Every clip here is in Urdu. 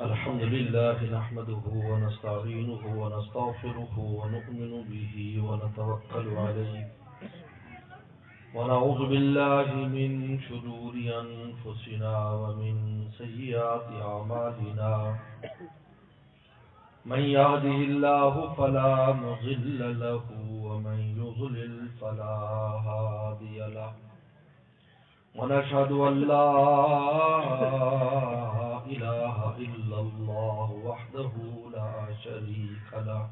الحمد لله نحمده ونستعينه ونستغفره ونؤمن به ونتوكل عليه ونعوذ بالله من شرور أنفسنا ومن سيئات أعمالنا من يهده الله فلا مضل له ومن يضلل فلا هادي له ونشهد أن لا إله إلا الله وحده لا شريك له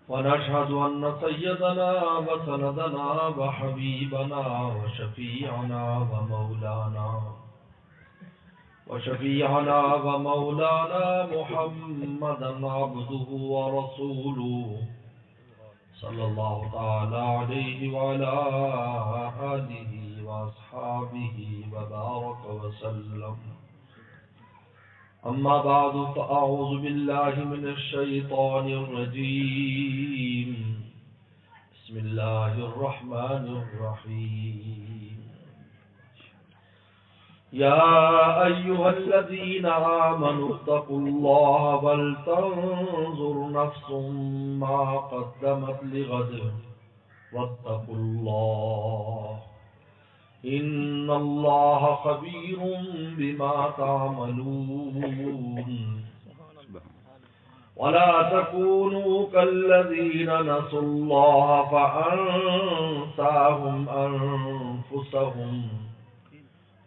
ونشهد أن سيدنا وسندنا وحبيبنا وشفيعنا ومولانا محمدا عبده ورسوله صلى الله تعالى عليه وعلى آله وأصحابه وبارك وسلم. أما بعد فأعوذ بالله من الشيطان الرجيم. بسم الله الرحمن الرحيم. يا أيها الذين آمنوا اتقوا الله ولتنظر نفس ما قدمت لغد واتقوا الله إن الله خبير بما تعملون. ولا تكونوا كالذين نسوا الله فأنساهم أنفسهم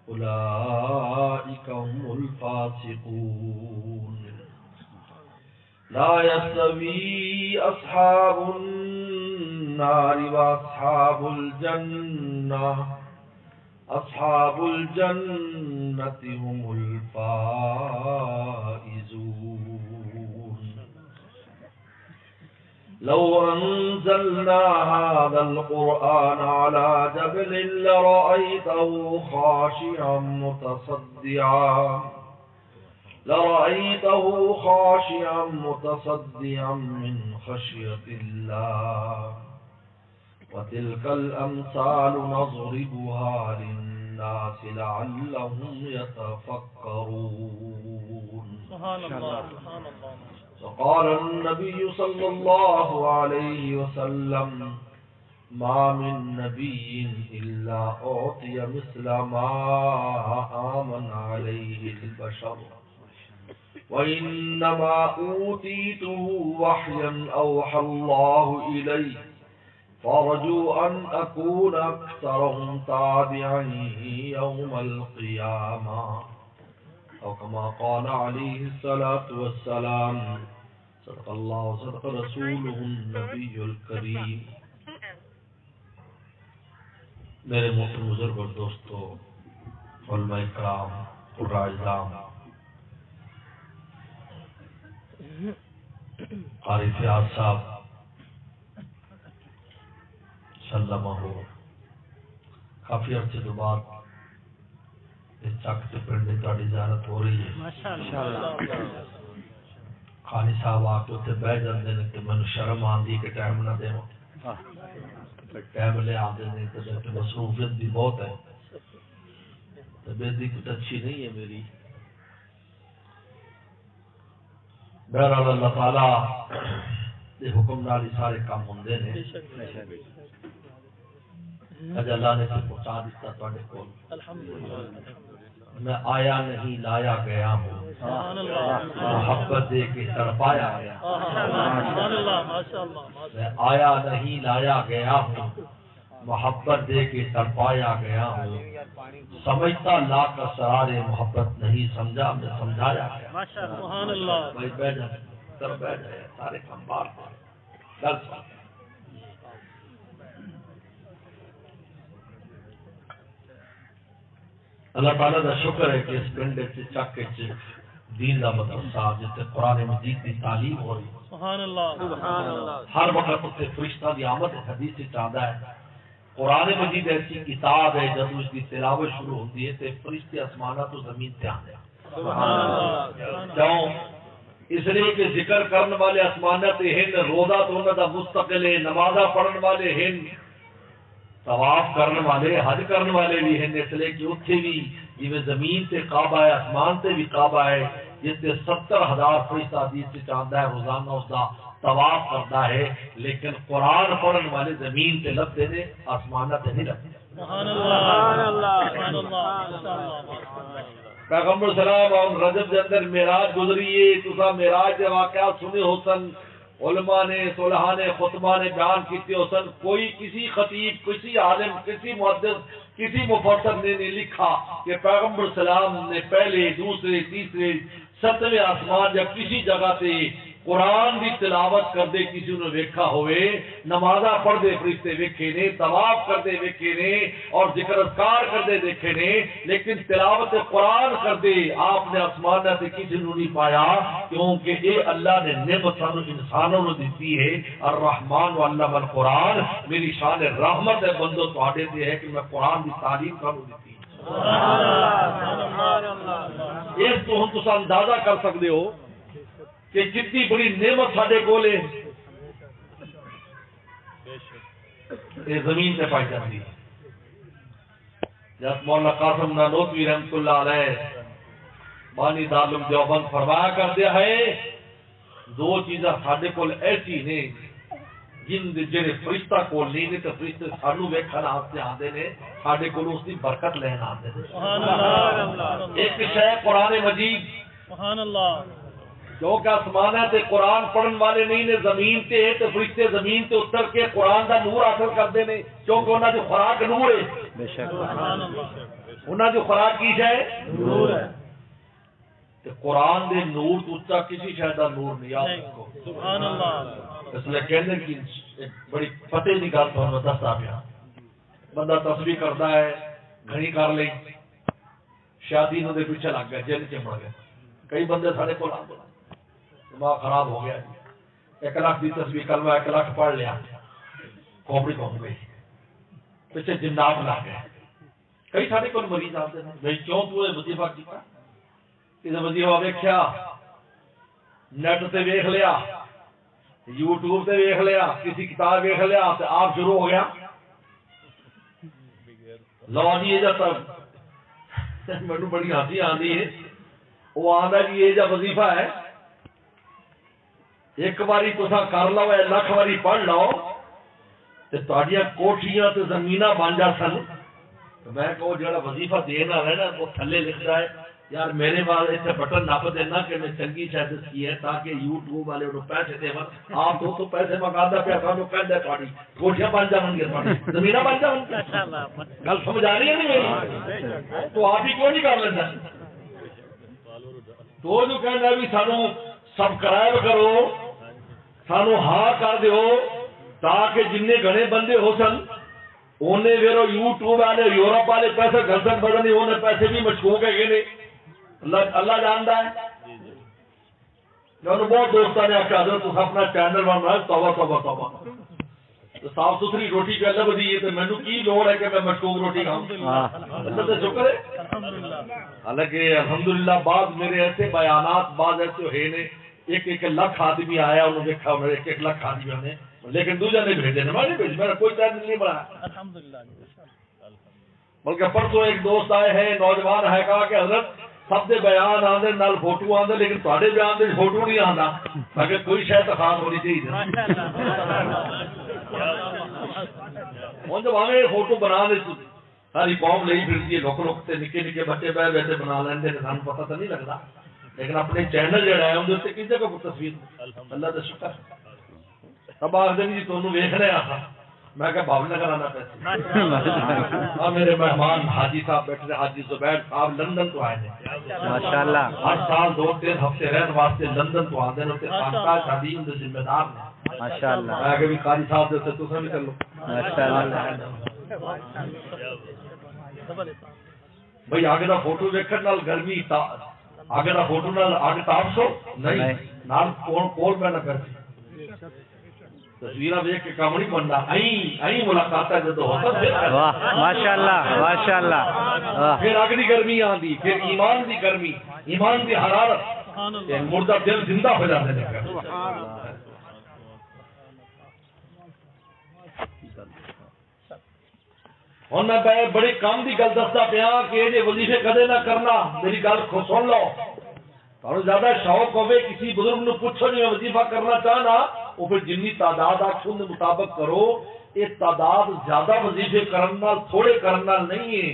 أولئك هم الفاسقون. لا يستوي أصحاب النار وأصحاب الجنة أصحاب الجنة هم الفائزون. لو أنزلنا هذا القرآن على جبل لرأيته خاشعا متصدعا من خشية الله. وتلك الأمثال نضربها للناس لعلهم يتفكرون. سبحان الله. وقال النبي صلى الله عليه وسلم ما من نبي إلا أعطي مثل ما آمن عليه البشر وإنما أوتيته وحيا أوحى الله إليه فارجو أن أكون أكثرهم تابعا يوم القيامة أو كما قال عليه الصلاة والسلام. صدق الله وصدق رسوله النبي الكريم. میرے محترم بزرگ اور دوستو، علماء کرام، قراء اعظام، قاری فیاض صاحب سلمہ ہو، کافی عرصے کے بعد اس چک سے پنڈے تاڑی زیارت ہو رہی ہے. خانی صاحب آکے اتنے بہ جاندے نے کہ میں شرم آندی کہ ٹائم نہ دے ٹائم لے آندے نہیں تو مصروفیت بھی بہت ہے، طبیعت بھی کچھ اچھی نہیں ہے میری. بہرحال اللہ تعالیٰ دے حکم نالی سارے کام ہوندے نے. اج اللہ نے پہنچا دیتا تواڈے کول. میں آیا نہیں لایا گیا ہوں، محبت دے کے تڑپایا گیا. میں آیا نہیں لایا گیا ہوں، محبت دے کے تڑپایا گیا ہوں. سمجھتا لا کر سرار محبت نہیں سمجھا، میں سمجھایا گیا. بھائی بیٹھ جائے سارے کام بار اللہ تعالیٰ کا شکر ہے کہ اس پنڈے سے چک کے دین دا مدرسہ جتے قرآن مجید کی تعلیم ہو رہی. سبحان اللہ. ہر وقت اتنے فرشتہ دی آمد حدیث سے چاہتا ہے. قرآن مجید ایسی کتاب ہے جب اس کی تلاوت شروع ہوتی ہے تو فرشتے آسمانہ تو زمین پہ آتے ہیں. کیوں؟ اس لیے کہ ذکر کرنے والے آسمانہ تے ہیں، روزہ تو انہاں دا مستقل ہے، نمازہ پڑھن والے ہیں، طواف کرنے والے حج کرنے والے بھی ہیں، اس لیے کہ اتنے بھی جی زمین سے کعبہ ہے، آسمان سے بھی کعبہ ہے، جس سے 70,000 فرشتہ حدیث سے چاہتا ہے روزانہ اس کا طواف کرتا ہے، لیکن قرآن پڑھنے والے زمین سے لگتے تھے، آسمان سے نہیں لگتے۔ پیغمبر سلام اور رجب کے اندر معراج گزریے، تو معراج کے واقعات سنے ہوسن، علماء نے صلحاء نے خطبہ نے بیان کیتے ہوسن، کوئی کسی خطیب کسی عالم کسی محدث کسی مفسر نے نہیں لکھا کہ پیغمبر سلام نے پہلے دوسرے تیسرے 7ویں آسمان یا کسی جگہ سے قرآن کی تلاوت کردے کسی نے ویکھا ہوئے، نمازاں پڑھدے فرشتے ویکھے نے، طواف کردے ویکھے نے اور ذکر اذکار کردے دیکھے نے، لیکن تلاوت قرآن کردے آپ نے آسمان سے کسی نے نہیں پایا، کیونکہ یہ اللہ نے نعمت سانو انسانوں نے دیتی ہے۔ الرحمن علم القرآن، میری شان رحمت ہے بندو تواڈے تے ہے کہ میں قرآن کی تعلیم سانو دیتی ہے۔ اس تو ہم تساں اندازہ کر سکتے ہو کہ کتنی بڑی نعمت ساڈے کول ہے، یہ زمین سے پائی جاتی ہے۔ جب مولانا قاسم نانوتوی رحمۃ اللہ علیہ بانی دارالعلوم دیوبند فرمایا کرتے ہیں، دو چیزاں ساڈے کول ایسی نے جن جڑے فرشتہ کول نہیں نے، تو فرشتے سانو ویکھن واسطے آندے نے، ساڈے کول اس دی برکت لین آندے نے۔ سبحان اللہ۔ ایک شے قرآن مجید، سبحان اللہ، جو کہ آسمان تے قرآن پڑھن والے نہیں نے، زمین تے ہے تے فرشتے زمین تے اتر کے قرآن دا نور حاصل کرتے ہیں، کیونکہ انہاں جو خوراک نور ہے۔ بے شک انہاں جو خوراک کی ہے نور ہے، تے قرآن دے نور تو اچا کسی شے دا نور نہیں آ سکو۔ سبحان اللہ۔ اس لیے کہنے کی ایک بڑی فتح دی گل تھانوں دسدا پیا، بندہ تسبیح کرتا ہے گھنی کر لئی، شادی نو دے پیچھے لگ گیا، جن چمڑ گئے۔ کئی بندے سارے کول آ گئے، دماغ خراب ہو گیا، 1 لاکھ کی تسبیح کلمہ 1 لاکھ پڑھ لیا، کھوپڑی گھوم گئی، پیچھے جنات لگ گئے۔ کئی سارے کول مریض آتے ہیں، بھائی کیوں تو یہ وظیفہ کیتا؟ کسی وظیفہ ویکھیا، نیٹ تے ویکھ لیا، یوٹیوب تے ویکھ لیا، کسی کتاب ویکھ لیا، تے آپ شروع ہو گیا لو جی یہ جا مینوں بڑی ہنسی آندی ہے، وہ آندا جی یہ جا وظیفہ ہے، ایک باری تساں کر لو، 1 لاکھ باری پڑھ لو تے تہاڈیاں کوٹھیاں تے زمیناں بن جا سن۔ میں کہو جڑا وظیفہ دینا ہے نا وہ تھلے لکھدا ہے، یار میرے بعد اتنے بٹن نپ دینا کہ میں چنگی شاید کی ہے تاکہ یوٹیوب والے انہوں پیسے دے آپ تو پیسے منگاتا پیا سانو کہندا تہاڈی کوٹھیاں بن جان گیا، تہاڈی زمیناں بن جان گیا۔ گل سمجھ آ رہی ہے نہیں میری؟ تو آپ ہی کیوں نہیں کر لینا؟ تو جو کہنا بھی سانو سبسکرائب کرو، سانو ہاں کر دیو تاکہ جن گھنے بندے ہو سن انہیں ویرو یوٹیوب والے یورپ والے پیسے گھسن بدلنے، انہیں پیسے بھی مشکوک ہے کہ نہیں، اللہ جانتا ہے۔ میں بہت دوستوں نے آخیا حضرت تو اپنا چینل بن رہا ہے، توبہ توبہ توبہ، تو صاف ستھری روٹی پہ اللہ بدی ہے تو مینو کی لوڑ ہے کہ میں مشکوک روٹی کھاؤں؟ اللہ کا شکر ہے۔ حالانکہ الحمدللہ بعض میرے ایسے بیانات بعض ایسے ہوئے نے، 1 لاکھ آدمی آیا انہوں نے دیکھا، 1 لاکھ آدمی نے، لیکن دوسرا نہیں بھیجے، میں نہیں بھیج، میرا کوئی چینل نہیں بنایا الحمدللہ۔ بلکہ پرسوں ایک دوست آئے ہیں نوجوان ہے، کہا کہ حضرت سب دے بیان آندے نال فوٹو آندے لیکن تھوڑے بیان دے فوٹو نہیں آندا، تاکہ کوئی شاید خاص ہونی چاہیے۔ ہوں جب ہمیں فوٹو بنا دے ساری قوم لئی پھرتی ہے، لوک لوک تے نکے نکے بچے بہ ویسے بنا لیندے نے، سانوں پتہ تو نہیں لگتا، لیکن اپنے چینل جڑا ہے اندر تے کسی کو تصویر اللہ کا شکر۔ اب آخ دیں جی تمہیں ویکھنے آ، میں کہ بھاؤ نگر آنا پیسے۔ میرے مہمان حاجی صاحب بیٹھے، حاجی زبیر صاحب لندن تو آئے ہیں ماشاءاللہ، ہر سال 2-3 ہفتے رہن واسطے لندن تو آتے ہیں، خانقاہ شادی کے ذمہ دار ہیں ماشاءاللہ۔ میں کہ بھی قاری صاحب دے تے تساں بھی کر لو ماشاءاللہ۔ بھئی آگے دا فوٹو ویکھن نال گرمی آگے دا فوٹو نال آگے تاپ سو نہیں نال کول پہ نہ کر تصویریں دیکھ کے کام نہیں بننا، این ملاقات ہے جدو ہوتا ہے ماشاءاللہ ماشاءاللہ۔ پھر اگلی گرمی آندی، پھر ایمان دی گرمی، ایمان دی حرارت، مردہ دل زندہ ہو جاتے ہیں۔ ہوں میں بڑے کام کی گل دستا پیا کہ یہ وظیفے کدے نہ کرنا. میری گل سن لو. تمہیں زیادہ شوق ہوے کسی بزرگ نو پوچھو جی میں وظیفہ کرنا چاہنا, وہ پھر جنی تعداد آپ ان مطابق کرو. یہ تعداد زیادہ وظیفے کرنا تھوڑے کرنا نہیں ہے,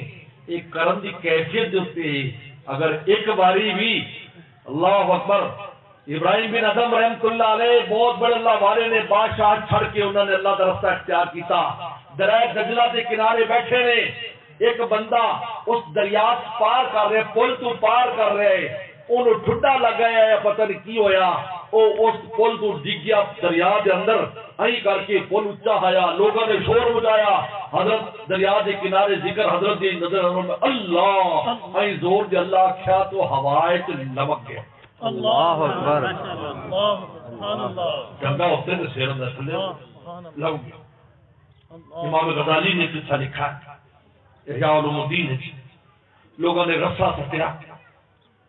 ایک کرن کی کیفیت دیتے. اگر ایک باری بھی اللہ اکبر, ابراہیم بن ادم رحمت اللہ علیہ بہت بڑے اللہ والے نے بادشاہ چھڑ کے انہوں نے اللہ کا راستہ اختیار کیتا. دریائے دجلہ کے کنارے بیٹھے نے, ایک بندہ اس دریا پار کر رہے, پل تو پار کر رہے, انہوں ٹھڈا لگ گیا یا پتہ نہیں کی ہویا, وہ اس پل تو ڈگ گیا دریا کے اندر. ائی کر کے پل اونچا آیا, لوگوں نے شور مچایا. حضرت دریا کے کنارے ذکر حضرت دی نظر میں اللہ ائی زور دے اللہ کیا تو ہوائے تے لمک گیا. اللہ اکبر. گنگا ہوتے نے سیر اندر چلے لگ گیا. امام غزالی نے قصہ لکھا ہے احیاء علوم الدین ہے, لوگوں نے رسا سٹیا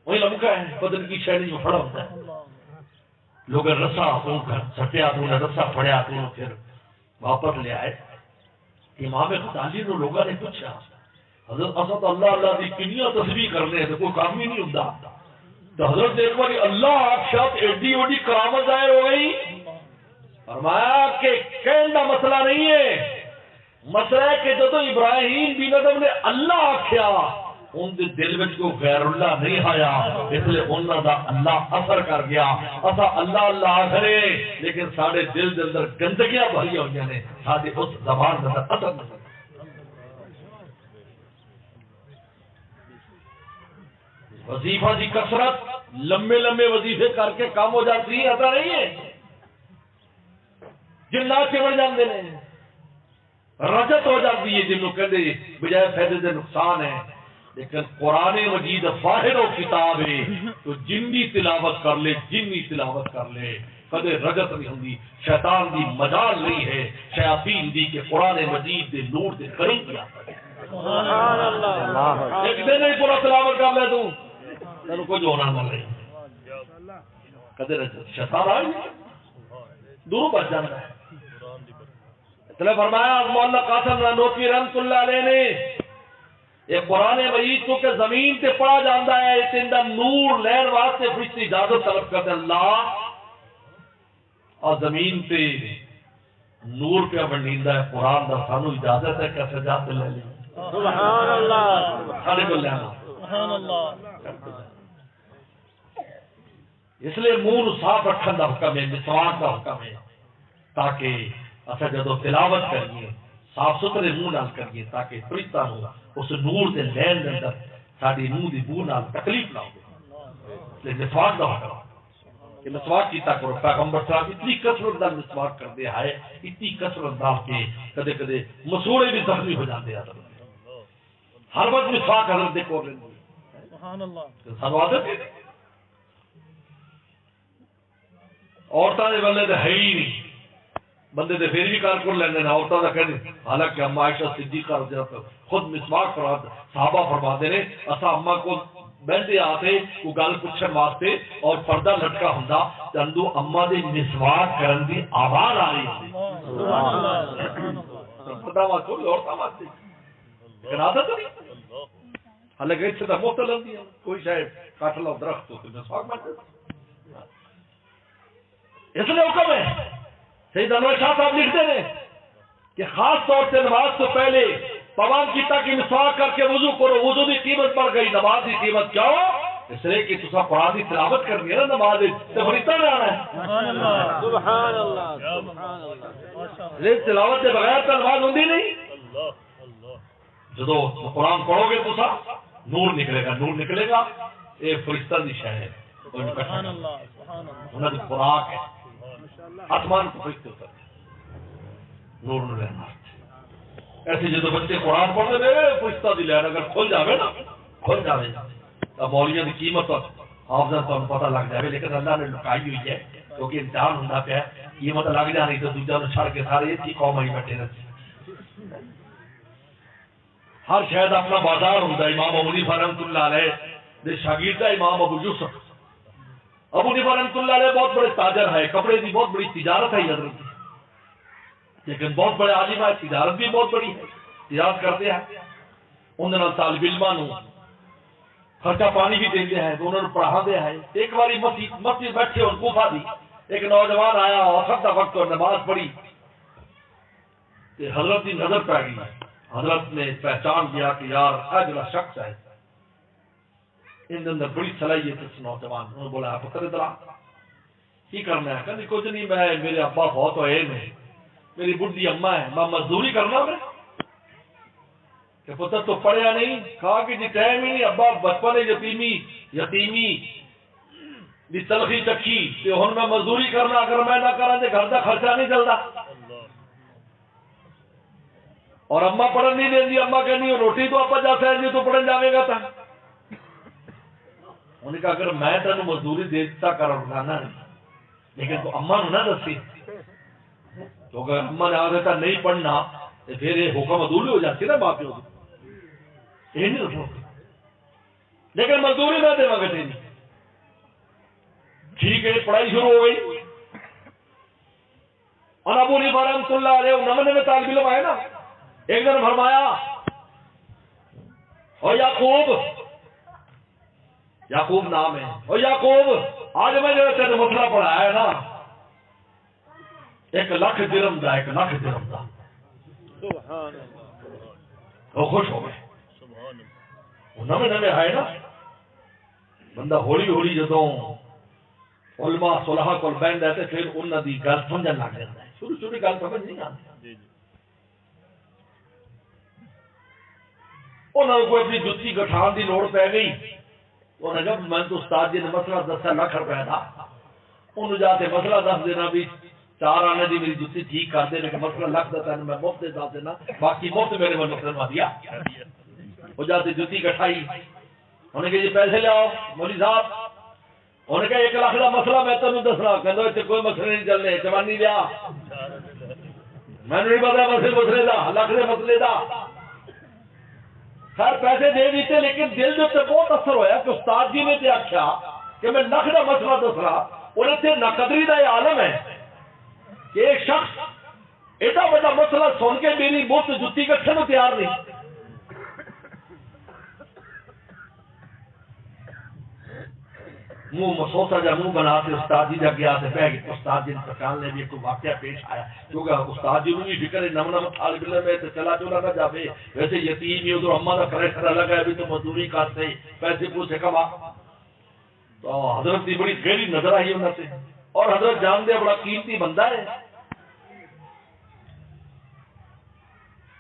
وہی لمکا ہے بدن کی شہری میں پڑا ہوتا ہے. لوگوں نے رسا سٹیا تو انہیں رسا پڑیا تو انہیں پھر واپس لے آئے. امام غزالی نے لوگوں نے پوچھا حضرت اسد اللہ اللہ کی کنیاں تسبیح کرنے ہیں تو کوئی کام ہی نہیں ہوتا. تو حضرت ایک بار اللہ آخشات ایڈی وڈی کرامت ظاہر ہو گئی. فرمایا کہ کہنے کا مسئلہ نہیں ہے, مسئلہ ہے کہ جدو ابراہیم بن ادم نے اللہ آخیا ان کے دل میں کوئی غیر اللہ نہیں آیا, اس لیے انہوں کا اللہ اثر کر گیا. اصا اللہ اللہ کرے لیکن سارے دل کے اندر گندگیاں بھری ہوئی نے, سارے اس زبان کے اندر اثر نظر. وظیفہ کی کثرت لمبے لمبے وظیفے کر کے کام ہو جاتی ہے, ایسا نہیں ہے. جنات چمڑ جاندے نے, رجت ہو جاتی ہے جنہوں کہتے بجائے فائدے دے نقصان ہے. لیکن قرآن مجید فاہر و کتاب ہے تو جنی تلاوت کر لے, جنی تلاوت کر لے کدے رجت نہیں ہوندی. شیطان دی مجال نہیں ہے شیاطین دی کہ قرآن مجید دے نور دے قریب کیا. سبحان اللہ. ایک دن ہی پورا تلاوت کر لے تو تینوں کچھ ہونا نہ لے, کدے رجت شیطان آئی دور بچ جاتا ہے. اس لیے فرمایا مولانا قاسم نانوتوی رحمت اللہ علیہ نے یہ قرآن مجید تو کہ زمین تے پڑھا جاتا ہے تیندا نور لہر واسطے فرشتے اجازت طلب کرتے اللہ, اور زمین تے نور پہ بنیندا ہے قرآن دا سانو اجازت ہے کہ سجاد لے لیں. سبحان اللہ. سارے کو لینا سبحان اللہ. اس لیے منہ صاف رکھنے کا حکم ہے, مسواک کا حکم ہے, تاکہ اصل جدو تلاوت کریے صاف ستھرے منہ نال کریے تاکہ فرشتہ ہو اس نور دے لین دے اندر ساری منہ دی بو نال تکلیف نہ ہو. اس لیے مسواک کا حکم کہ مسواک کیتا کرو. پیغمبر صاحب اتنی کثرت نال مسواک کرتے آئے, اتنی کثرت نال کہ کدے کدے مسوڑے بھی زخمی ہو جاتے ہیں. ہر وقت مسواک حضرت دیکھو سبحان اللہ. سانو عادت ہے. عورتوں کے بندے تو ہے ہی نہیں, بندے تو پھر بھی کار کر لینے, عورتوں کا کہنے. حالانکہ اما عائشہ صدیقہ رضی اللہ عنہا خود مسواک صحابہ فرماتے ہیں اسا اما کو بہتے آتے کو گل پوچھنے واسطے اور پردہ لٹکا ہوندا چندو اما دے مسواک کرن دی آواز آ رہی ہوندی. سبحان اللہ. پردہ واسطے عورتوں واسطے لیکن عادت نہیں. حالانکہ اس سے تو مفت لگتی ہے, کوئی شاید کاٹ لو درخت تو مسواک بن جاتا. اس لیے حکم ہے سید انور شاہ صاحب لکھتے ہیں کہ خاص طور سے نماز سے پہلے پوان کیتا کہ مسواک کر کے وضو کرو. وضو کی قیمت بڑھ گئی, نماز کی قیمت کیا ہو, اس لیے کہ تسا قرآن کی تلاوت کرنی ہے نا, نماز سے فرشتہ نہ آنا ہے. سبحان اللہ. سبحان اللہ. سبحان اللہ. تلاوت کے بغیر تو نماز ہوندی نہیں. جدو قرآن پڑھو گے تسا نور نکلے گا, نور نکلے گا. یہ فرشتہ دی شے ہے, سبحان اللہ. سبحان اللہ. انہاں دی خوراک ہے. آسمان کو فرشتے اتر نور نور رہنا. ایسے جدو بچے قرآن پڑھتے ہیں فرشتہ دی لہر اگر کھل جاوے نا, کھل جاوے تو مولیاں دی قیمت حافظہ تو پتہ لگ جائے. لیکن اللہ نے لکائی ہوئی ہے کیونکہ امتحان ہوتا پیا, قیمت لگ جانی تو دوجا نو چھڑ کے سارے ایک ہی قوم آئی بیٹھے رہتے. ہر شاید اپنا بازار ہوتا. امام ابو حنیفہ رحمۃ اللہ علیہ دے شاگرد امام ابو یوسف. ابو حنیفہ رحمۃ اللہ علیہ بہت بڑے تاجر ہے, کپڑے کی بہت بڑی تجارت ہے حضرت, لیکن بہت بڑے عالم ہے, تجارت بھی بہت بڑی ہے. یاد کرتے ہیں انہوں نے طالب علماں نو خرچہ پانی بھی دیتے ہیں تو انہوں نے پڑھا دیا ہے. ایک باری مسجد بیٹھے اور کوفہ دی ایک نوجوان آیا اور کا وقت اور نماز پڑھی کہ حضرت کی نظر پہ گئی. حضرت نے پہچان دیا کہ یار اجلا شخص ہے ان اندر بڑی صلاحیت اس نوجوان. انہوں نے بولا پتر ادھر کی کرنا ہے؟ کہ کچھ نہیں، میں میرے ابا بہت ہوئے میں میری بڈھی اما ہے میں مزدوری کرنا میں. کہ پتر تو پڑھیا نہیں؟ کہا کہ جی ٹائم ہی نہیں، ابا بچپن یتیمی دی تلخی چکی تے ہن میں مزدوری کرنا، اگر میں نہ کراں تے گھر دا خرچہ نہیں چلدا. اور اما پڑھن نہیں دیندی، اما کہنی روٹی تو ابا جا سکے تو پڑھن جاوے گا تا. انہوں نے کہا اگر میں تینوں مزدوری دیتا کرانا نہیں لیکن تو اما نو نہ دسی، تو اگر اما نے آ دیتا نہیں پڑھنا تو پھر یہ حکم ادھوری ہو جاتی نا باپ کی. یہ نہیں رکھو لیکن مزدوری نہ دے مگر نہیں. ٹھیک ہے پڑھائی شروع ہو گئی. اور ابو حنیفہ رحمۃ اللہ علیہ نوے طالب علم آئے نا، ایک دن فرمایا اور یعقوب نام ہے، اور یعقوب آج میں جو تیرے مسئلہ پڑھایا ہے نا 1,00,000 درہم دا 1,00,000 درہم دا. وہ خوش ہو گئے. وہ نوے آئے نا، بندہ ہولی ہولی جدوں علماء صلحاء کو بہن رہتے پھر انہوں دی گل سمجھن لگ جاتا ہے. شروع گل سمجھ نہیں آتی. انہوں نے کوئی اپنی جتی گٹھان دی لوڑ پہ گئی. انہوں نے کہا میں تو استاد جی نے مسئلہ دسا ₹1,00,000 دا. انہوں جا کے مسئلہ دس دینا بھی 4 آنے دی میری جتی ٹھیک کر دے لیکن مسئلہ $1,00,000 دا میں مفت دے دینا، باقی مفت میرے من مسلمہ دیا. وہ جاتے جتی گٹھائی. انہوں نے کہا یہ پیسے لے آؤ مولوی صاحب. انہوں نے کہا 1,00,000 دا مسئلہ میں تینوں دسنا. کہندے تے کوئی مسئلہ نہیں چلنے، جوانی لیا میں نہیں پتا مسئلے دا $1,00,000 دے مسئلے دا. خیر پیسے دے دیتے لیکن دل جو تے بہت اثر ہویا کہ استاد جی نے تے آخیا کہ میں $1,00,000 دا مسئلہ دس رہا. انہیں تے ناقدری دا یہ عالم ہے کہ ایک شخص ایڈا بڑا مسئلہ سن کے میری مفت جتی کٹھے میں تیار نہیں. منہ مسوسا جا منہ بنا کے استاد جی جا گیا بہ گئے. استاد جی نے پہچان لے بھی کوئی واقعہ پیش آیا کیونکہ استاد جی بھی فکر نم طالب علم ہے چلا چولا نہ جاوے. ویسے یتیم ہی ادھر اما کا پریشر الگ ہے بھی تو مزدوری کرتے پیسے پوسے کما. تو حضرت کی بڑی گہری نظر آئی انہوں سے. اور حضرت جان دے بڑا قیمتی بندہ ہے.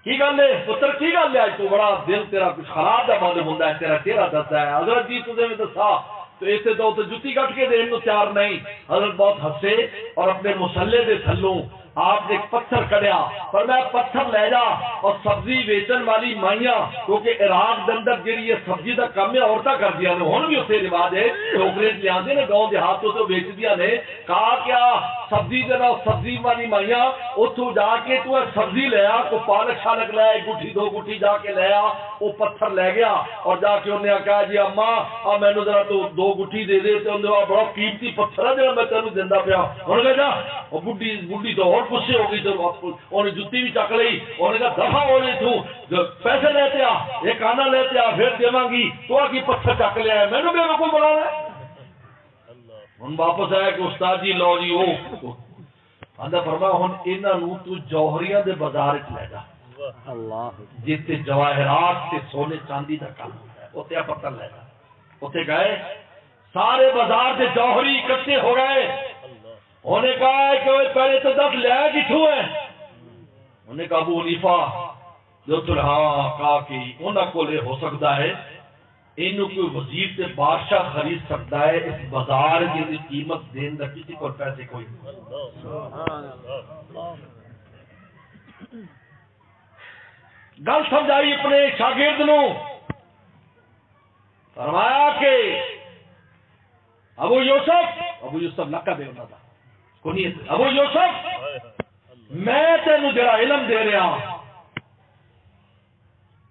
کی گل ہے پتر کی گل ہے اج تو بڑا دل تیرا کچھ خراب دا معلوم ہوندا ہے تیرا چہرہ دسدا ہے. حضرت جی تجھے میں دسا تو اسے تو جتی کٹ کے دین کو تیار نہیں. حضرت بہت ہنسے اور اپنے مسلے دے تھلوں آپ نے ایک پتھر کڑیا پر میں پتھر لے جا اور سبزی ویچن والی مائیاں کیونکہ عراق دے اندر جڑی یہ سبزی دا کام ہے عورتاں کر دیا نے ہن بھی اسے رواج ہے ٹوکرے لے آندے نے گاؤں دیہاتوں تو بیچ دیا نے. کہا کیا سبزی جنا سبزی والی مائیاں اتھوں جا کے تو سبزی لے آ کو پالک شالک لے 1 گٹھی 2 گٹھی جا کے لے آ. وہ پتھر لے گیا اور جا کے انہیں کہا جی اما آ مینوں ذرا تو 2 گٹھی دے دے تے انہوں بڑا قیمتی پتھر ہے جڑا میں تینوں دیندا پیا. انہوں نے کہا وہ بڈھی تو اور غصے ہو گئی تو انہیں جتی بھی چک لی. انہوں نے کہا دفعہ ہو رہی تو پیسے لیتے آ ایک آنا لیتے آ پھر دیواں گی تو آ کی پتھر چک لیا ہے مینوں بے وقوف بنا رہا ہے. ہن واپس آیا کہ استاد جی لو جی وہ آندا فرما ہن انہاں نوں تو جوہریاں دے بازار وچ لے جا اللہ جتے جواہرات تے سونے چاندی دا کام ہے اوتے پتھر لے جا. اوتے گئے سارے بازار دے جوہری اکٹھے ہو گئے. انہوں نے کہا کہ پہلے تو 10 لے کتوں ہے. انہوں نے کہا ابو حنیفہ جو ہاں کہا کہ انہوں کو لے ہو سکتا ہے انہوں کوئی وزیر تے بادشاہ خرید سکتا ہے اس بازار کی قیمت دین دا کسی کو پیسے کوئی گل سمجھائی اپنے شاگرد نو. فرمایا کہ ابو یوسف لقب ہے انہوں کا ابو یوسف میں تینوں جڑا علم دے رہا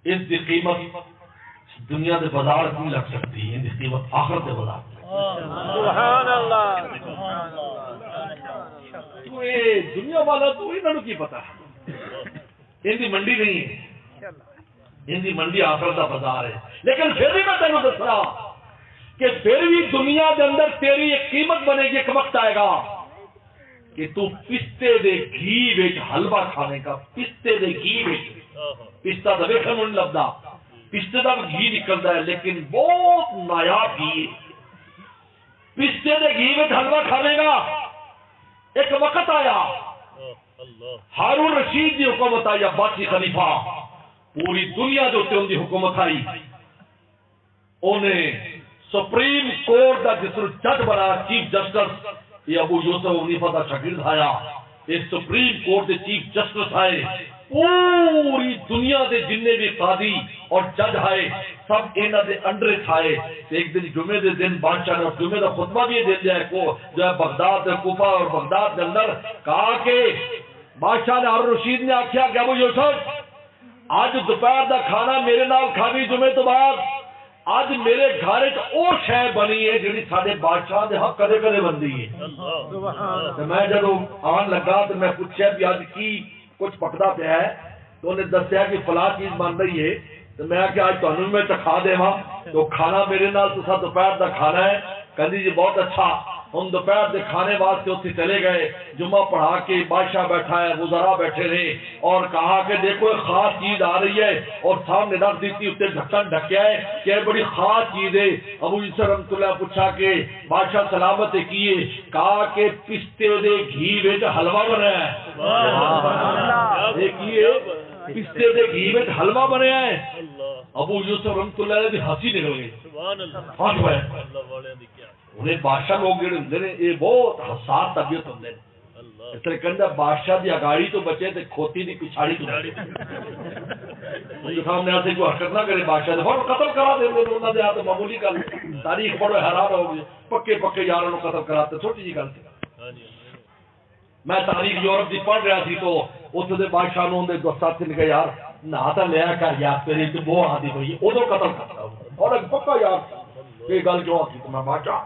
اس کی قیمت دنیا دے بازار نہیں لگ سکتی ان کی قیمت آخرت دے بازار. سبحان اللہ. تو یہ دنیا والا تو انہوں کی پتا ان کی منڈی نہیں ہے ان دی منڈی آخرت دا بازار ہے. لیکن پھر بھی میں تینوں دسنا کہ پھر بھی دنیا دے اندر تیری ایک قیمت بنے گی. ایک وقت آئے گا کہ تو پستے دے گھی وچ حلوہ کھانے کا. پستے دے گھی وچ پستا تو ویکھن نوں نہیں لبدا, پستے دا گھی نکلدا ہے لیکن بہت نایاب گھی. پستے دے گھی وچ حلوہ کھانے گا. ایک وقت آیا ہارون رشید دی حکومت آئی, عباسی خلیفہ, پوری دنیا دے اوتے ان دی حکومت آئی. انہیں سپریم کورٹ دا جس جج بنا چیف جسٹس, یہ ابو یوسف حنیفہ دا شاگرد آیا. یہ سپریم کورٹ دے چیف جسٹس آئے, پوری دنیا دے جننے بھی قاضی اور جج آئے سب انہاں دے انڈر چھائے. ایک دن جمعے دے دن بادشاہ نے جمعے دا خطبہ بھی دے دیا ہے کو جو ہے بغداد کوفہ اور بغداد کے اندر کہا کہ بادشاہ نے ہارون رشید نے آخیا کہ ابو یوسف آج دوپہر دا کھانا میرے نال کھاوی جمعے تو بعد. آج میرے گھر او شے بنی ہے جڑی ساڈے بادشاہ دے حق کدے کدے بندی ہے. میں جدوں آن لگا تو میں پوچھا بھی آج کی کچھ پکدا پیا ہے, تو انہیں دسیا کہ فلاں چیز بن رہی ہے. تو میں کہ آج تانوں میں چکھا دیواں, تو کھانا میرے نال تساں دوپہر دا کھانا ہے. کہندی جی بہت اچھا. ہم دوپہر دے کھانے واسطے اتنے چلے گئے. جمعہ پڑھا کے بادشاہ بیٹھا ہے, وزراء بیٹھے رہے اور کہا کہ دیکھو ایک خاص چیز آ رہی ہے, اور سامنے رکھ دیتی اتنے ڈھکن ڈھکیا ہے کہ بڑی خاص چیز ہے. ابو یوسف رحمۃ اللہ پوچھا کہ بادشاہ سلامت کیے؟ کہا کہ پستے دے گھی وچ حلوہ بنیا ہے. دیکھیے پستے دے گھی وچ حلوہ بنیا ہے. ابو یوسف رحمۃ اللہ علیہ دی ہنسی نکل گئی. انہیں بادشاہ لوگ جڑے ہوندے نے یہ بہت حساس طبیعت ہوندے نے. اس طرح کہندا بادشاہ دی اگاڑی تو بچے تے کھوتی دی پچھاڑی تو جو سامنے آتے کوئی حرکت نہ کرے بادشاہ دے فوراً قتل کرا دے دے. انہاں دے ہاتھ معمولی گل, تاریخ پڑھو حیران ہو گئے. پکے پکے یاراں نوں قتل کراتے چھوٹی جی گل تھی. میں تاریخ یورپ دی پڑھ رہا سی تو اس دے بادشاہ نوں دے دوست نے کہا یار نہ تا لیا کر یار تیری تے بو آدی ہوئی اودوں قتل کرتا اور ایک پکا یار یہ گل کیوں آتی. تو میں بادشاہ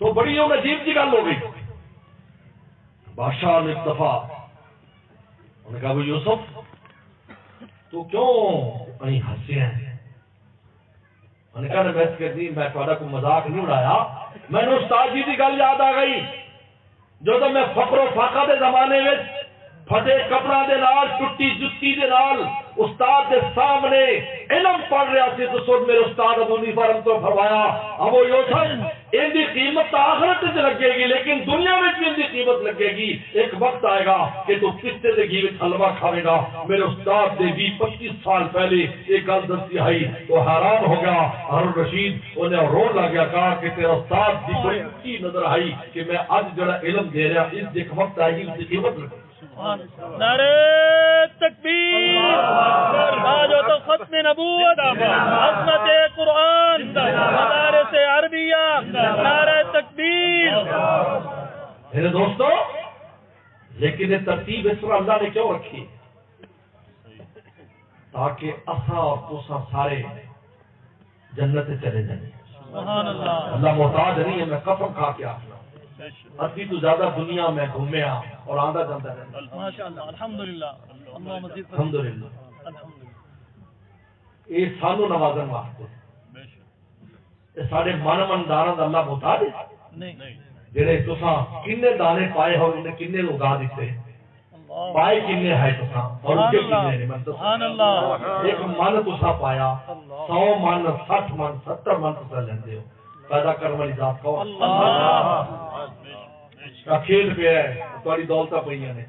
تو بڑی عجیب سی گل ہو گئی. بادشاہ نے ایک دفعہ انہوں نے کہا ابو یوسف تو کیوں کہیں ہنسے ہیں؟ انہوں نے کہا بحث کرنی میں تھوڑا کوئی مذاق نہیں اڑایا. میں نے استاد جی کی گل یاد آ گئی جو تو میں فقر و فاقہ دے زمانے میں پھٹے کپڑا دے نال ٹوٹی جتی دے نال استاد دے سامنے علم پڑھ رہا سی تو سن میرے استاد ابو حنیفہ رحمۃ اللہ فرمایا ابو یوسف ان دی قیمت آخرت وچ لگے گی لیکن دنیا میں بھی ان دی قیمت لگے گی. ایک وقت آئے گا کہ تو پستے دے گھی وچ حلوہ کھاوے گا. میرے استاد نے 20-25 سال پہلے ایک گل دسی آئی تو حیران ہو گیا ہارون رشید. انہیں رون لگ گیا, کہا کہ تیرا استاد دی بڑی اونچی نظر آئی کہ میں اج جڑا علم دے رہا اس ایک وقت آئے گی اس کی قیمت لگے. نعرہ تکبیر, آج ہو تو ختم نبوت, عظمت قرآن, مدارس عربیہ, نعرہ تکبیر. میرے دوستو لیکن یہ ترتیب اس طرح اللہ نے کیوں رکھی تاکہ اساں اور تساں سارے جنت چلے جائیں. اللہ محتاج نہیں ہے. میں قسم کھا کے آخنا ادھی تو زیادہ دنیا میں گھومیا اور آندا جاندا رہتا. ماشاءاللہ الحمدللہ الحمدللہ. یہ سانو نوازن واسطے یہ سارے من منداراں دا اللہ محتاج ہے جڑے تساں کنے دانے پائے ہو انہیں کنے اگا دیتے پائے کنے ہے تساں اور اگے کنے نہیں. سبحان اللہ. ایک من تساں پایا 100 من 60 من 70 من تساں لیندے ہو. پیدا کرنے والی ذات کو کھیل پہ ہے تاری دولتاں پئیاں نے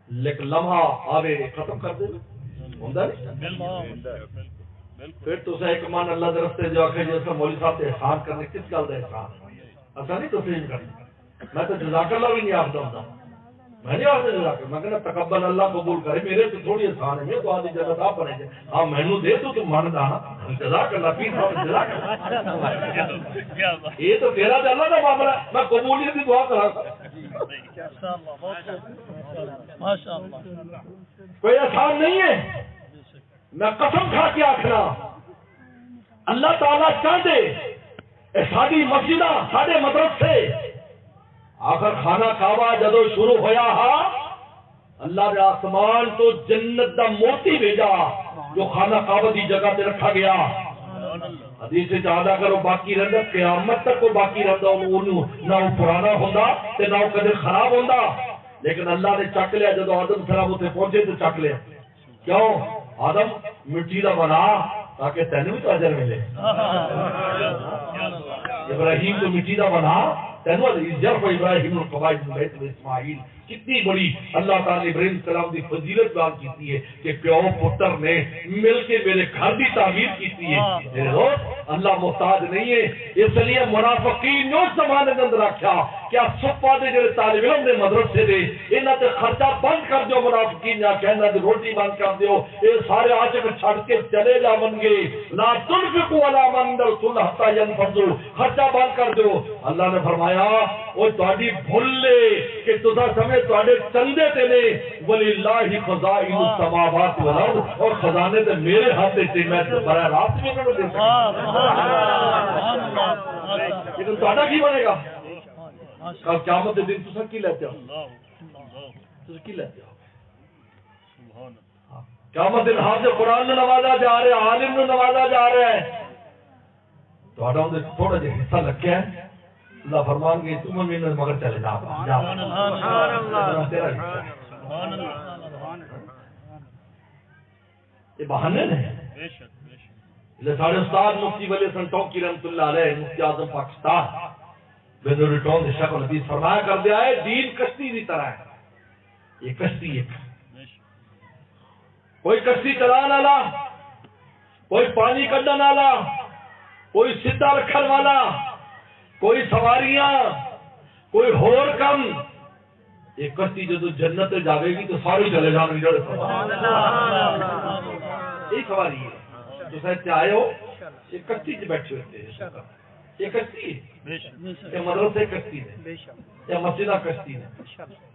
لیکن لمحہ آوے ختم کر دے ہوندا نہیں. پھر تساں ایک من اللہ دے راستے جو آکھے جس مولوی صاحب تے احسان کرنے کس گل دا احسان اساں نہیں تسلیم کرنا. میں تو جزاک اللہ بھی نہیں آخدا ہوندا. میں نہیں آخدا جزاک اللہ, میں کہنا تقبل اللہ قبول کرے. میرے تو تھوڑی احسان ہے, میں تو آدھی جنت آپ بنے جائے. ہاں مینوں دے تو مندا نا جزاک اللہ پیر صاحب جزاک اللہ. یہ تو تیرا تے اللہ دا معاملہ ہے. میں قبولیت دی دعا کراں ماشاءاللہ. کوئی احسان نہیں ہے. میں قسم کھا کے آخنا اللہ تعالیٰ چاہتے ساری مسجداں سارے مدرسے آخر خانہ کعبہ جدو شروع ہویا ہا اللہ نے آسمان تو جنت دا موتی بھیجا جو خانہ کعبہ دی جگہ تے رکھا گیا. حدیث زیادہ کرو باقی رہندا قیامت تک وہ باقی رہندا نہ وہ پرانا ہوندا تے نہ وہ کدے خراب ہوندا. لیکن اللہ نے چک لیا جب آدم سلام اتنے پہنچے تو چک لیا. کیوں؟ آدم مٹی دا بنا تاکہ تینوں بھی تو اجر ملے. ابراہیم تو مٹی دا بنا تینوں ابراہیم القواعد من بیت اسماعیل. کتنی بڑی اللہ تعالی ابراہیم السلام کی فضیلت بیان کی ہے کہ پیو پتر نے مل کے میرے گھر کی تعمیر کی ہے. اللہ محتاج نہیں ہے. اس لیے منافقین نے اس زمانے کے اندر رکھا کیا صبح دے جڑے طالب علم نے مدرسے دے انہاں تے خرچہ بند کر دیو. منافقین نے کہنا تے روٹی بند کر دیو. اے سارے عاشق چھڑ کے چلے جاون گے. لا تنفقوا علی من رسول حتى ينفضوا. خرچہ بند کر دیو. اللہ نے فرمایا او تہاڈی بھول لے کہ تساں سمجھ تہاڈے چندے تے نے وللہ خزائن السماوات والارض اور خزانے تے میرے ہاتھ تے میں براہ راست بھی انہاں نوں دے سکتا. لیکن تہاڈا کی بنے گا کل قیامت کے دن تساں کی لیتے ہو؟ تساں کی لیتے ہو؟ قیامت دن حافظ قرآن نے نوازا جا رہا ہے, عالم نے نوازا جا رہا ہے, تھوڑا اندر تھوڑا جہا حصہ لگیا ہے. اللہ فرمان گے تم امین مگر چلے جا. یہ بہانے نہیں. سارے استاد مفتی ولی حسن ٹوکی رحمۃ اللہ علیہ مفتی اعظم پاکستان بندر ٹون شیخ الحدیث فرمایا کر دیا ہے دین کشتی کی طرح ہے. یہ کشتی ایک کوئی کشتی چلانے والا, کوئی پانی کڈن والا, کوئی سیدھا رکھن والا, کوئی سواریاں, کوئی ہور کم. یہ کشتی جدو جنت جاوے گی تو سارے چلے جان گے. یہی سواری ہے. تو ساتھ آئے ہو یہ کشتی سے بیٹھے ہوتے ہیں. یہ کشتی یہ مدرسے کشتی ہے, یہ مسجدہ کشتی ہے,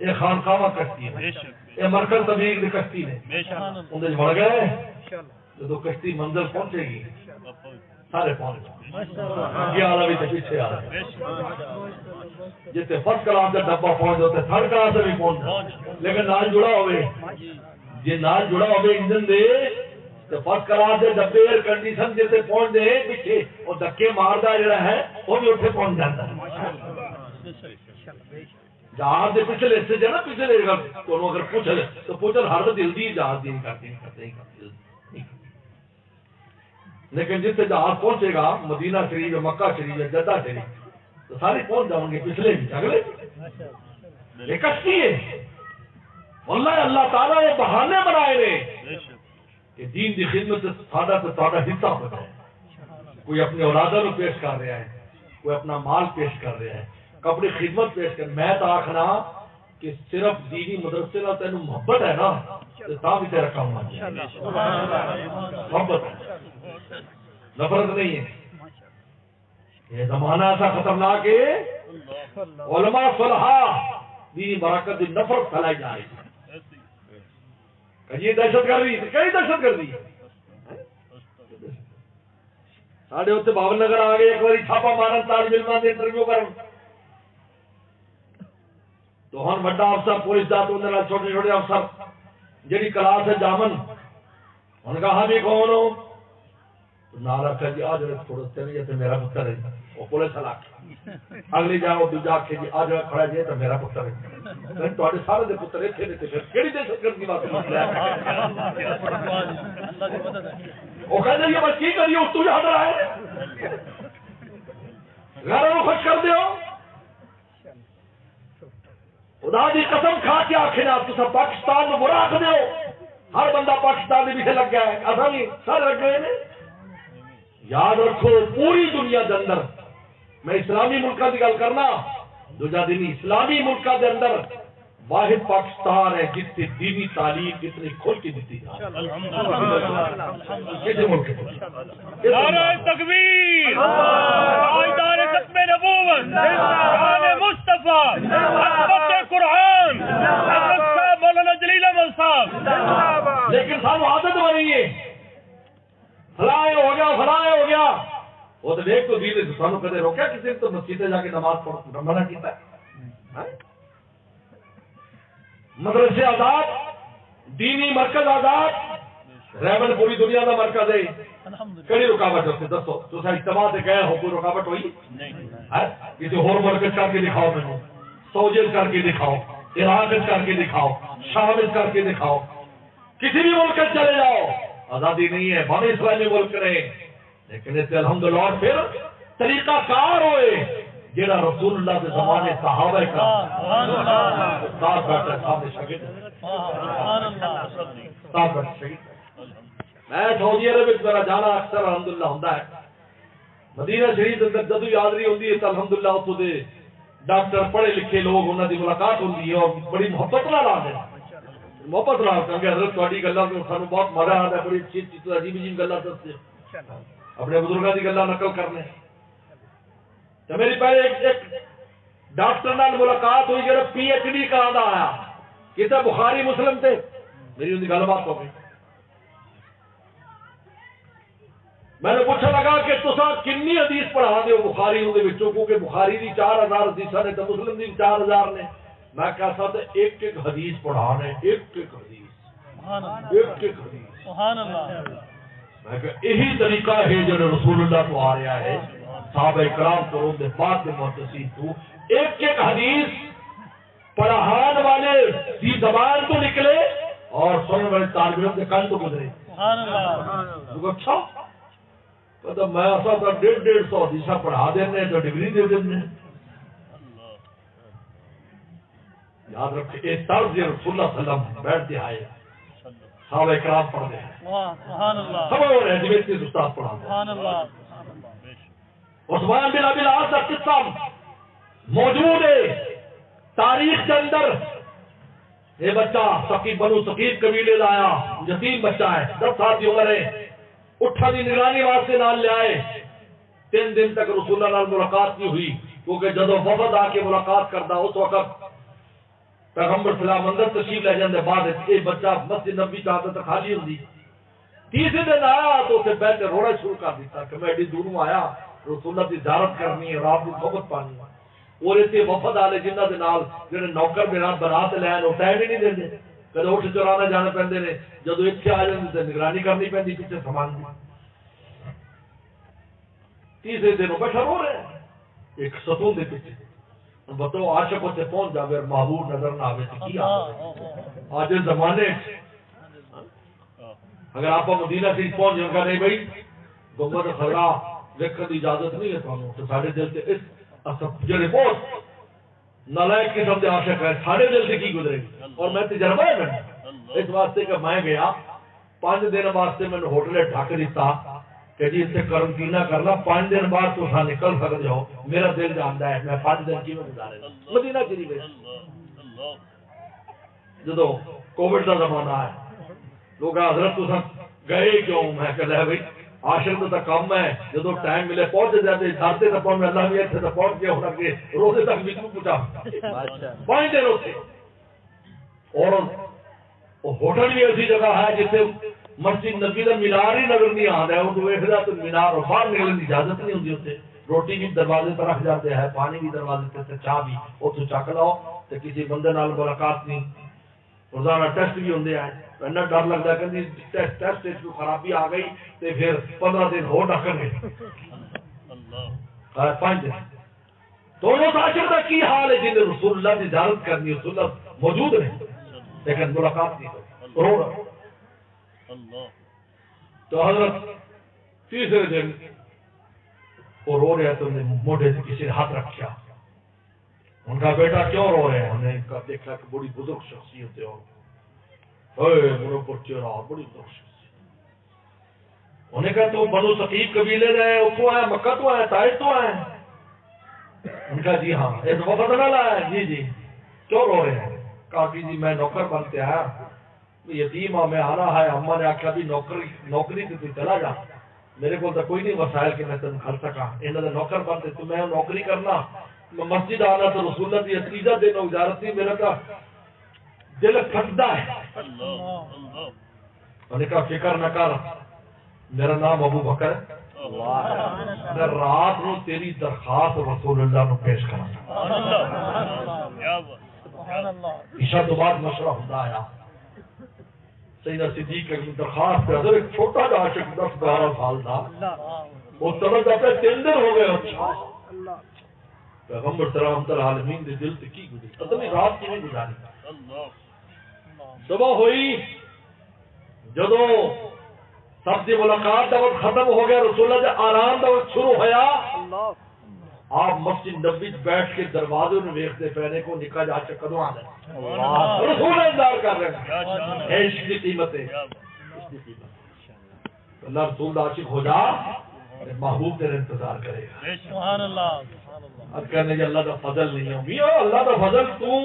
یہ خانقاہ کشتی ہے, یہ مرکز تبلیغ کشتی ہے. اندر بڑھ گئے جدو کشتی منزل پہنچے گی سارے پہنچ گئے. آ بھی پیچھے آ رہے جتنے فرسٹ کلاس کا ڈبا پہنچ جاتے تھرڈ کلاس سے بھی پہنچ. لیکن نال جڑا ہوئے جی نال جڑا ہوئے انجن دے تو فرسٹ کلاس کے ڈبے ایئر کنڈیشن جیسے پہنچ دے پیچھے اور دھکے ماردا جڑا ہے وہ بھی اتنے پہنچ جاتا ہے. جہاز کے پچھلے حصے جو نا پچھلے اگر پوچھ لے تو پوچھل ہر دل دی جہاز دی کرتے ہیں. لیکن جس سے جہاز پہنچے گا مدینہ شریف مکہ شریف جدہ شریف تو سارے پہنچ جاؤں گے پچھلے بھی اگلے. یہ کشتی ہے. واللہ اللہ تعالیٰ نے بہانے بنائے نے کہ دین دی خدمت سادہ تو سادہ حصہ ہوتا ہے. کوئی اپنے اولادوں کو پیش کر رہا ہے, کوئی اپنا مال پیش کر رہا ہے, اپنی خدمت پیش کر. میں تو آخنا کہ صرف دینی مدرسے نہ تینوں محبت ہے نا تو بھی تیرا کام آ جائے. محبت ہے, نفرت نہیں ہے. یہ زمانہ ایسا خطرناک ہے علماء صلحاء دینی برکت دی نفرت پھیلائی جا رہی ہے. کہیں دہشت گردی کئی دہشت گردی ساڑھے اتنے باون نگر آ گئے ایک بار چھاپا مارن طالب علم سے انٹرویو کرن تو ہن بڑا افسر پولیس دا تو چھوٹے چھوٹے افسر جڑی کلاس ہے جامن ان کہا بھی کون ہو تو نال رکھا جی آج تھوڑا چلے جاتے میرا پتر ہے وہ پولیس علاقہ اگلی جاؤ دوجا آخے جی آج کھڑا جائے تو میرا پتر ہے. تھوڑے سارے دے پتر اتنے دیتے پھر کہڑی دہشت گردی بات وہ کہتے ہیں بس کی کریے اس تو یاد رہا ہے گھر کو خوش کر دیو. خدا دی قسم کھا کے آخر آپ تو پاکستان میں برا آخ دیو. ہر بندہ پاکستان کے پیچھے لگ گیا ہے. ایسا نہیں سارے لگ گئے. یاد رکھو پوری دنیا کے اندر میں اسلامی ملکوں کی گل کرنا دوجا دن اسلامی ملکوں کے اندر واحد پاکستان ہے جس سے دینی تعلیم اتنی کھول کے دیتی ہے. نعرہ تکبیر, تاجدار ختم نبوت, مصطفیٰ, عظمت قرآن, حضرت صاحب مولانا جلیل احمد صاحب. لیکن سانو عادت بنی ہے فلاں ہو گیا فلاں ہو گیا. وہ تو دیکھ تو دین سانو کدے روکیا کسی نے تو مسجد جا کے نماز پڑھ منع کیتا ہے. مدرسے آزاد، دینی مرکز آزاد، ریمن پوری دنیا کا مرکز ہے. کہڑی رکاوٹ ہوتی دسو؟ تو اجتماع سے گئے ہو، کوئی رکاوٹ ہوئی؟ کسی اور مرکز کر کے دکھاؤ، مجھے سعودی کر کے دکھاؤ، عراق کر کے دکھاؤ، شام کر کے دکھاؤ، کسی بھی ملک چلے جاؤ، آزادی نہیں ہے. بھاوے اسلامی ملک رہے، لیکن اس سے الحمدللہ اور پھر طریقہ کار ہوئے جڑا رسول اللہ کے زمانے صحابہ کا استاد بیٹھا سامنے شاگرد استاد بیٹھا شاگرد. میں سعودی عرب وچ میرا جانا اکثر الحمدللہ ہوتا ہے. مدینہ شریف اندر جدو یادری ہوتی ہے تو الحمدللہ اتوں دے ڈاکٹر پڑھے لکھے لوگ انہوں کی ملاقات ہوتی ہے اور بڑی محبت نال آتے ہیں. محبت نال کہ حضرت تہاڈی گلاں تو سانوں بہت مزہ آتا ہے، بڑی اچھی اچھی عجیب عجیب گلاں دستے اپنے بزرگاں دی گلاں نقل کرنے. تو میری پہلے ایک ڈاکٹر نال ملاقات ہوئی جڑا پی ایچ ڈی کراں دا آیا، کتے بخاری مسلم تے میری ان کی گل بات ہو گئی. میں نے پوچھا لگا کہ تساں کنی حدیث پڑھا دیو بخاری دے وچوں، کیونکہ بخاری دی 4000 حدیثاں نے تے مسلم دی 4000 نے. میں کہتا تھا ایک ایک حدیث پڑھانے، ایک ایک حدیث، ایک ایک حدیث. سبحان اللہ. میں کہ یہی طریقہ ہے جو رسول اللہ کو آ رہا ہے. صحابہ کرام کو ان دے بعد کے محدثین تو ایک ایک حدیث پڑھان والے دی زبان تو نکلے اور سننے والے طالب علم کے کان تو گزرے. سبحان اللہ. اچھا تو میں ایسا تھا 150 حدیث پڑھا دینے تو ڈگری دے دینے. یاد رکھے یہ طرز رسول اللہ صلی اللہ علیہ وسلم بیٹھتے آئے، صحابہ کرام پڑھتے ہیں، سب ہو رہے ہیں جوید کے استاد پڑھاتے ہیں. عثمان بن ابی العاص کا قصہ موجود ہے تاریخ کے اندر. یہ بچہ ثقیف بنو ثقیف قبیلے لایا، یتیم بچہ ہے، 10 سال کی عمر ہے. اٹھا دی نگرانی واسطے نال لے آئے. 3 دن تک رسول اللہ نال ملاقات نہیں ہوئی، کیونکہ جدو وفد آ کے ملاقات کرتا اس وقت پیغمبر صلی اللہ علیہ وسلم اندر تشریف لے جاندے. بعد یہ بچہ مسجد نبوی چاہتا تھا خالی ہوندی. تیسرے دن آیا تو اسے بیٹھ کے رونا شروع کر دیتا کہ میں ایڈی دوروں آیا رسول اللہ کی زیارت کرنی ہے اور آپ کی محبت پانی ہے. اور اسے وفد والے جنہ دے نال جڑے نوکر بنا تے لین وہ ٹائم ہی نہیں دیندے، کدے اٹھ چرانا جانے پیندے نے، جدو اتنے آ جاندے تے نگرانی کرنی پیندی پیچھے سامان دی. تیسرے دن بیٹھا رو رہے ہیں ایک ستون دے پیچھے. بتاؤ عاشق اتنے پہنچ جاوے اور محبوب نظر نہ آوے تو کی آوے؟ آج زمانے اگر آپ مدینہ سے پہنچ جائیں گا نہیں بھائی گنبد خضرا دیکھنے کی اجازت نہیں ہے تمہیں، تو سارے دل سے اس جڑے بہت نالائق قسم کے عاشق ہے سارے دل سے کی گزرے گی. اور میں تجربہ ہے میں اس واسطے کہ میں گیا 5 دن واسطے میں نے ہوٹل ڈھک دیتا کہ جی اسے قرنطینہ کرنا 5 دن بعد تو نکل سکتے ہو. میرا دل جانتا ہے میں 5 دن کی میں گزارے مدینہ شریف ہے. جدو کووڈ کا زمانہ ہے لوگ حضرت تو گئے کیوں؟ میں کہ لے بھائی عاشق تو کم ہے، جدو ٹائم ملے پہنچ جاتے دھرتے تو پہنچ اللہ بھی اتنے تو پہنچ گیا ہونا کہ روزے تک بھی پوچھا 5 دن ہوتے. اور ہوٹل بھی ایسی جگہ ہے جسے مسجد نبی کا مینار ہی نظر نہیں آ رہا ہے. وہ تو ویسا تو مینار اور باہر نکلنے کی اجازت نہیں ہوتی. اتنے روٹی بھی دروازے پر رکھ جاتے ہیں، پانی بھی دروازے سے، چاہ بھی اتوں چک لاؤ تو کسی بندے نال ملاقات نہیں. روزانہ ٹیسٹ بھی ہوندے ہیں. اتنا ڈر لگتا ہے کہ ٹیسٹ کوئی خرابی آ گئی تو پھر 15 دن ہو ڈکن گے 5 دن. دونوں عاشق کا کی حال ہے جنہیں رسول اللہ کی زیارت کرنی، رسول اللہ موجود رہے لیکن ملاقات نہیں ہوئی. رو رہا تو حضرت تیسرے دن وہ رو رہے تو موڈے سے کسی نے ہاتھ رکھا. ان کا بیٹا کیوں رو رہے ہیں؟ انہیں دیکھا کہ بڑی بزرگ شخصیت ہے اور بڑی بزرگ شخصیت. انہیں کہا تو بنو ثقیف قبیلے رہے اتوں آئے، مکہ تو آئے، طائف تو آئے. ان کا جی ہاں. اس وفد نہ لایا. جی جی کیوں رو رہے ہیں؟ کہا کہ جی میں نوکر بنتے آیا، یتیم ہاں، میں آنا ہے. اما نے آخیا بھی نوکری سے تو چلا جا، میرے کو تو کوئی نہیں وسائل کہ میں تین کر سکا. انہوں نے نوکر بنتے تو میں نوکری کرنا، مسجد آنا تو رسول اللہ کی عقیدہ دینا اجازت نہیں. میرا کا دل پھٹتا ہے. میں نے کہا فکر نہ کر، میرا نام ابو بکر ہے، میں رات کو تیری درخواست رسول اللہ کو پیش کرا. عشاء تو بعد مشورہ ہوتا آیا سیدہ صدیق کی درخواست پہ حضرت ایک چھوٹا جا عاشق 10-12 سال تھا وہ طلب جاتے 3 دن ہو گئے اچھا پیغمبر صلی اللہ علیہ عالمین دے دل سے کی گزری پتہ نہیں رات کی نہیں گزاری صبح ہوئی جدو سب دی ملاقات دا وقت ختم ہو گیا رسول اللہ دے آرام دا وقت شروع ہویا آپ مسجد نبی بیٹھ کے دروازے میں ویکھتے پہنے کو نکاح جا کے کدوں آنا ہے رسول انتظار کر رہے ہیں عشق کی قیمت ہے اللہ رسول دا عاشق ہو جا محبوب تیرے انتظار کرے گا سبحان اللہ اب کہنے کہ اللہ کا فضل نہیں ہے میاں اللہ کا فضل تو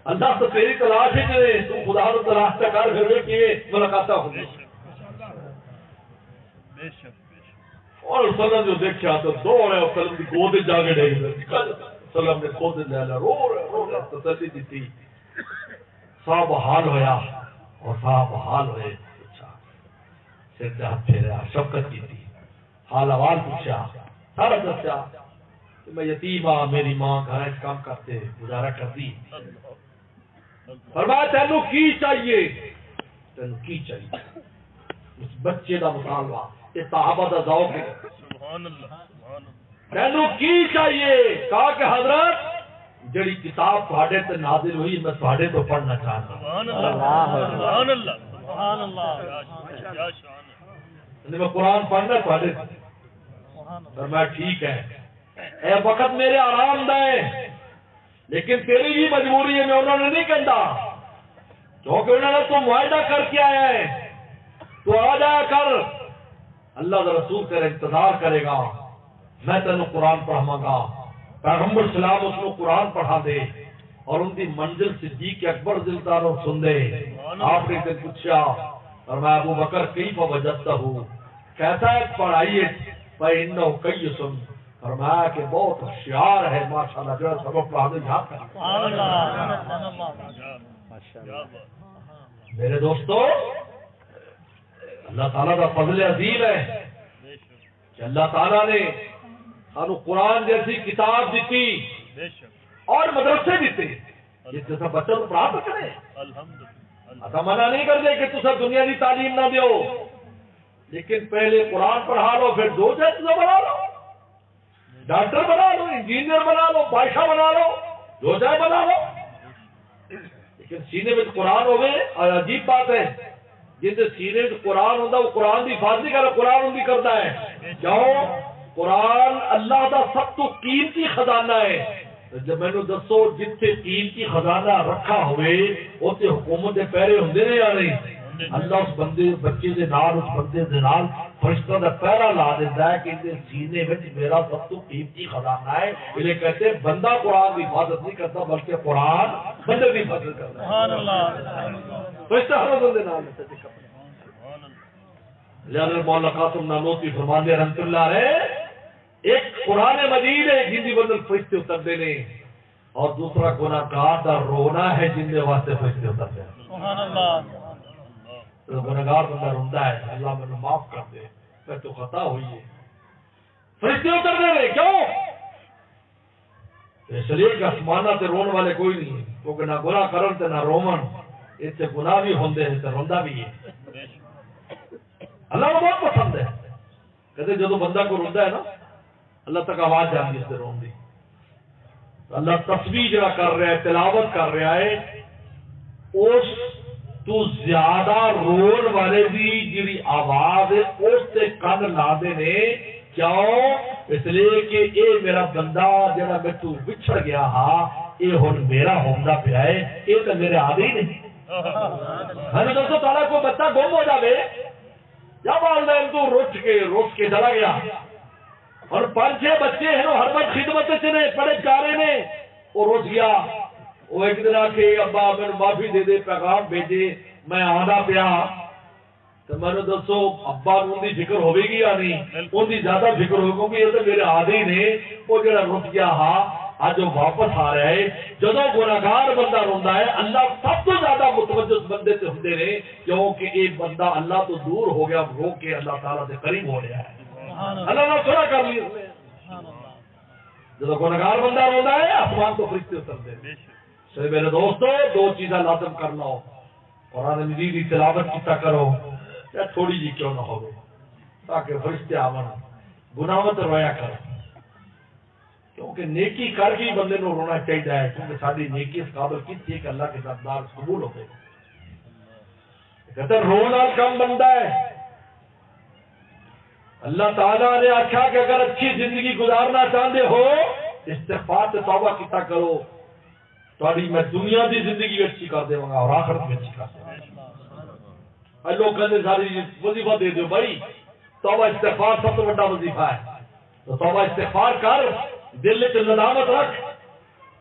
اللہ تو تیری تلاش ہے کہ تو خدا کو تلاش کا کار گھر میں کیے ملاقاتہ ہو اور سلم جو دیکھا تو دوڑ ہے اور سلم کی گود جا کے ڈے سلم نے گود لے لا رو رہے تسلی دی تھی صاحب حال ہویا اور صاحب حال ہوئے پوچھا سر سے ہاتھ پھیرا شفقت کی تھی حال احوال پوچھا سارا دسیا کہ میں یتیم ہاں میری ماں گھر اس کام کرتے گزارا کرتی فرمایا تینوں کی چاہیے تینوں کی چاہیے اس بچے کا مطالبہ یہ صحابہ دا ذوق ہے تینوں کی چاہیے کہا کہ حضرت جڑی کتاب تھوڑے تے نازل ہوئی میں تھوڑے تو پڑھنا چاہتا ہوں سبحان اللہ سبحان اللہ میں قرآن پڑھنا تھوڑے فرمایا ٹھیک ہے اے وقت میرے آرام دے لیکن تیری بھی مجبوری ہے میں انہوں نے نہیں کہتا کیونکہ انہوں نے تو معاہدہ کر کے آیا ہے تو آ جایا کر اللہ کا رسول تیرا انتظار کرے گا میں تینوں قرآن پڑھاواں گا پیغمبر سلام اس کو قرآن پڑھا دے اور ان کی منزل صدیق اکبر دلداروں سن دے آپ نے پوچھا اور میں ابو بکر کیف وجدتہ ہوں کیسا ہے پڑھائیے فإنہ کیسن فرمایا کہ بہت ہوشیار ہے ماشاءاللہ جو سبق پڑھا دے یاد کر سبحان اللہ میرے دوستو اللہ تعالیٰ کا فضل عظیم ہے کہ اللہ تعالیٰ نے سانو قرآن جیسی کتاب دیتی اور مدرسے دیتے جس سے سب بچوں کو پڑھا سکتے ایسا منع نہیں کر دے کہ تسا دنیا کی تعلیم نہ دیو لیکن پہلے قرآن پڑھا لو پھر دو جیسے بنا لو ڈاکٹر بنا لو انجینئر بنا لو بادشاہ بنا لو جو جائے بنا لو لیکن سینے میں قرآن ہوئے اور عجیب بات ہے جن کے سینے میں قرآن ہوتا وہ قرآن کی حفاظت کرے قرآن ان کی کرتا ہے کیوں قرآن اللہ کا سب تو قیمتی خزانہ ہے جب میں نے دسو جتنے قیمتی خزانہ رکھا ہوئے اتنے حکومت کے پیرے ہوں نے یا نہیں اللہ اس بندے بچے دے نال اس بندے دے نال فرشتہ دا پہلا لا دیتا ہے کہ ان سینے میں میرا سب تو قیمتی خزانہ ہے انہیں کہتے ہیں بندہ قرآن کی حفاظت نہیں کرتا بلکہ قرآن بندے کی حفاظت کرتا ہے سبحان اللہ فرشتہ ہر بندے نال لہذا مولا قاسم نانوتوی فرماندے رحمت اللہ علیہ ایک قرآن مجید ہے جن کی بدل فرشتے اترتے نے اور دوسرا گناہگار دا رونا ہے جن کے واسطے فرشتے اترتے ہیں سبحان اللہ گناہگار بندہ روندا ہے اللہ مجھے معاف کر دے میں تو خطا ہوئی ہے فرشتے اترتے نے کیوں اس لیے کہ آسمانہ تے رون والے کوئی نہیں کیونکہ نہ گناہ کرن تے نہ رومن اس سے گناہ بھی ہوندے ہیں تے روندا بھی ہے اللہ کو بہت پسند ہے کہتے جدو بندہ کو روندا ہے نا اللہ تک آواز جاندی اس سے رون دی اللہ تسبیح جڑا کر رہا ہے تلاوت کر رہا ہے اس تو زیادہ رون والے دی جڑی آواز ہے اس سے کن لا دے نے کیوں اس لیے کہ اے میرا بندہ جڑا میں تو بچھڑ گیا ہاں اے ہن میرا ہوندا پیا ہے اے تو میرے عادی نہیں ہن دوستو تعالیٰ کو بچہ گم ہو جاوے یا والدین تو روٹ کے چلا گیا اور 5-6 بچے ہیں ہر وقت خدمت سے نے بڑے پیارے نے وہ روٹ گیا وہ ایک دن آ کے ابا میں معافی دے دے پیغام بھیجے میں آنا پیا تو میں نے دسو ابا ان کی فکر ہوے گی یا نہیں ان کی زیادہ فکر ہوگی کیونکہ یہ تو میرے عادی نے وہ جڑا رک گیا ہاں آج وہ واپس آ رہا ہے جدو گناہگار بندہ روندا ہے اللہ سب تو زیادہ متوجہ اس بندے سے ہوندے نے کیونکہ ایک بندہ اللہ تو دور ہو گیا رو کے اللہ تعالیٰ سے قریب ہو رہا ہے اللہ نے تھوڑا کر لیا جب گناہگار بندہ روندا ہے آسمان تو فرشتے اترتے ہیں سے میرے دوستو دو چیزیں لازم کر لو، قرآن مجید کی تلاوت کیتا کرو یا تھوڑی جی کیوں نہ ہو، تاکہ فرشتے آون گناہوں تے رویا کرو، کیونکہ نیکی کر کے بندے نو رونا چاہیے ہے، کیونکہ ساری نیکی اس قابل کی تھی کہ اللہ کے دربار قبول ہو گئے۔ کہتے رونا کم بندہ ہے، اللہ تعالیٰ نے آخیا کہ اگر اچھی زندگی گزارنا چاہتے ہو استغفار سے توبہ کیتا کرو، تھوڑی میں دنیا دی زندگی اچھی کر دے گا اور آخرت میں اچھی کر دے گا۔ لوگ کہتے ساری وظیفہ دے دو، بھائی توبہ استغفار سب سے بڑا وظیفہ ہے، تو توبہ استغفار کر، دل سے ندامت رکھ،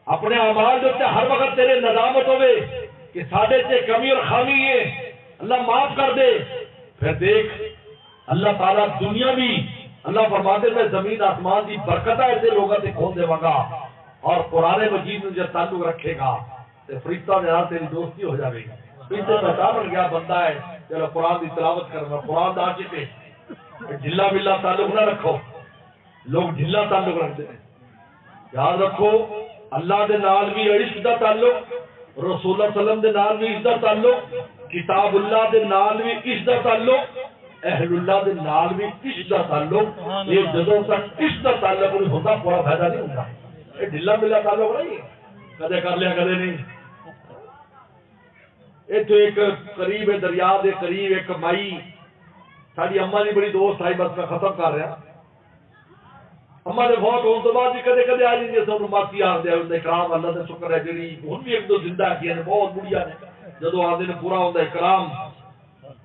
اپنے اعمال جو ہر وقت تیرے ندامت ہوئے کہ ساڈے سے کمی اور خامی ہے، اللہ معاف کر دے، پھر دیکھ اللہ تعالیٰ دنیا بھی اللہ فرماتے میں زمین آسمان کی برکت ایسے لوگوں سے کھول دے گا، اور قرآن مجید میں جب تعلق رکھے گا تو فرشتہ نے تیری دوستی ہو جائے گی۔ پیچھے بتا بن گیا بندہ ہے چلو قرآن کی تلاوت کرنا، قرآن دا چکے ڈھلا بلا تعلق نہ رکھو، لوگ ڈھلا تعلق رکھتے ہیں۔ یاد رکھو اللہ دے نال بھی عشق دا تعلق، رسول اللہ صلی اللہ علیہ وسلم دے نال بھی عشق دا تعلق، کتاب اللہ دے نال بھی عشق دا تعلق، اہل اللہ دے نال بھی عشق دا تعلق۔ یہ جدوں تک عشق دا تعلق نہیں ہوتا پورا فائدہ نہیں ہوتا، یہ ڈھلا ملا تعلق نہیں ہے، کدے کر لیا کدے نہیں۔ یہ تو ایک قریب دریا دے قریب ایک مائی ساری اما دی بڑی دوست آئی، بس میں ختم کر رہا، اما دے بہت ہونے تو بعد کدے کدے آ جائیں گے سب ماسی آخر ہوں اکرام اللہ کا شکر ہے جی ہوں بھی ایک دو زندہ کی نے بہت بڑھیا نے جدو آتے ہیں پورا ہوتا اکرام،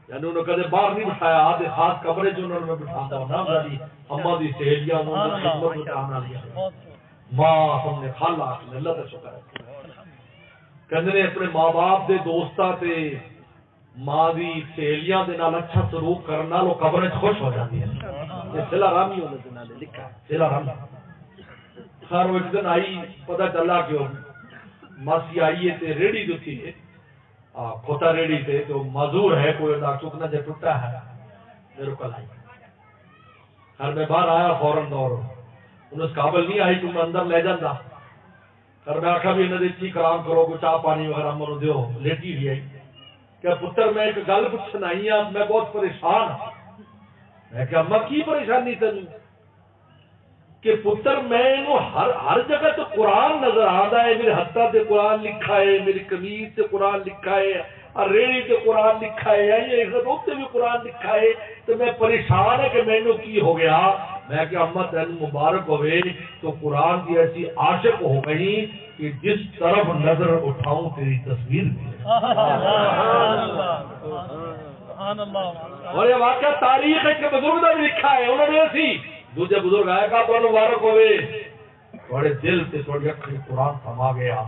یعنی انہوں نے کدے باہر نہیں بٹھایا، آدھے خاص کمرے جو انہوں نے بٹھاتا ہونا میری اما دی سہیلیاں انہوں نے خدمت بٹھانا لیا، ماں ہم نے خالہ اللہ کا شکر ہے، کہتے ہیں اپنے ماں باپ دے دوستاں تے ماں دی سہیلیاں دے نال اچھا سلوک کرنا لو قبر خوش ہو جاتی ہے، یہ صلہ رحمی ہونے دے نال لکھا ہے صلہ رحمی۔ خیر وہ ایک دن آئی پتہ چلا کہ ماسی آئی ہے تے ریڑھی دتی ہے کھوتا ریڑھی تے تو معذور ہے کوئی دا چکنا جے ٹوٹا ہے میرے کو آئی، خیر میں باہر آیا فوراً دور انہوں اس قابل نہیں آئی تو میں اندر لے جاندہ، خیر میں آخا بھی انہیں دیتی کرام کرو کو چاہ پانی وغیرہ منو دیو، لیٹی بھی آئی کہ پتر میں ایک گل پوچھنا ہی ہوں میں بہت پریشان ہوں، میں کہ اماں کی پریشانی تینوں کہ پتر میں ہر جگہ تو قرآن نظر آتا ہے، میرے ہتھاں تے قرآن لکھا ہے، میری قمیض تے قرآن لکھا ہے، اور ریڑھی تے قرآن لکھا ہے، یہ تے بھی قرآن لکھا ہے، تو میں پریشان ہے کہ مینوں کی ہو گیا، میں کہ اماں تینوں مبارک ہوئے تو قرآن کی ایسی عاشق ہو گئی کہ جس طرف نظر اٹھاؤں تیری تصویر بھی اور یہ واقعہ تاریخ ہے کہ بزرگ نے بھی لکھا ہے، انہوں نے ایسی دوسرے بزرگ آئے گا تو مبارک ہوئے تھوڑے دل سے تھوڑی اکھیں قرآن سما گیا،